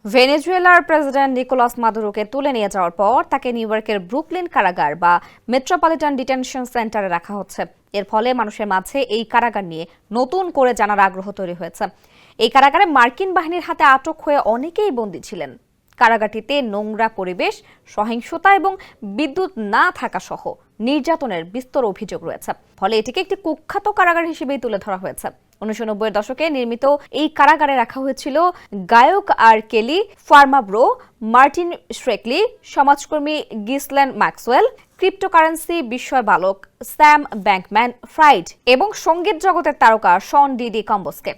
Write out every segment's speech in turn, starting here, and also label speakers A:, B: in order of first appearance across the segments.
A: ভেনেজুয়েলার president Nicolas মাদুরোকে তুলে নিয়ে যাওয়ার পর তাকে নিউ ইয়র্কের ব্রুকলিন কারাগার বা মেট্রোপলিটন ডিটেনশন সেন্টারে রাখা হচ্ছে। এর ফলে মানুষের মাঝে এই কারাগার নিয়ে নতুন করে জানার আগ্রহ তৈরি হয়েছে। এই কারাগারে মার্কিন বাহিনীর হাতে আটক হয়ে অনেকেই বন্দী ছিলেন। কারাগারটিতে নোংরা পরিবেশ, সহিংসতা এবং বিদ্যুৎ না থাকা সহ নির্যাতনের বিস্তর অভিযোগ রয়েছে। ফলে এটিকে একটি কুখ্যাত কারাগার হিসেবেই তুলে ধরা হয়েছে। 1990-এর দশকে নির্মিত এই কারাগারে রাখা হয়েছিল গায়ক আর কেলি, ফার্মাব্রো, মার্টিন শ্রেকলি, সমাজকর্মী গিসলেন ম্যাক্সওয়েল, ক্রিপ্টোকারেন্সি বিস্ময় বালক স্যাম ব্যাংকম্যান ফ্রাইড এবং সঙ্গীত জগতের তারকা শন ডিডি কম্বোসকে।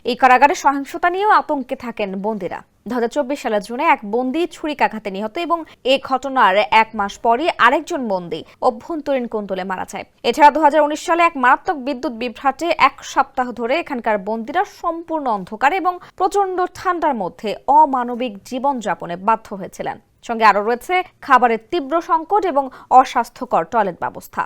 A: এই কারাগারে সহিংসতা নিয়েও আতঙ্কে থাকেন বন্দীরা। 2024 সালের জুনে এক বন্দী ছুরিকাঘাতে নিহত এবং এই ঘটনার এক মাস পরই আরেকজন বন্দী অভ্যন্তরীণ কোন্দলে মারা যায়। এছাড়া 2019 সালে এক মারাত্মক বিদ্যুৎ বিভ্রাটে এক সপ্তাহ ধরে এখানকার বন্দীরা সম্পূর্ণ অন্ধকারে এবং প্রচন্ড ঠান্ডার মধ্যে অমানবিক জীবনযাপনে বাধ্য হয়েছিলেন। সঙ্গে আরও রয়েছে খাবারের তীব্র সংকট এবং অস্বাস্থ্যকর টয়লেট ব্যবস্থা।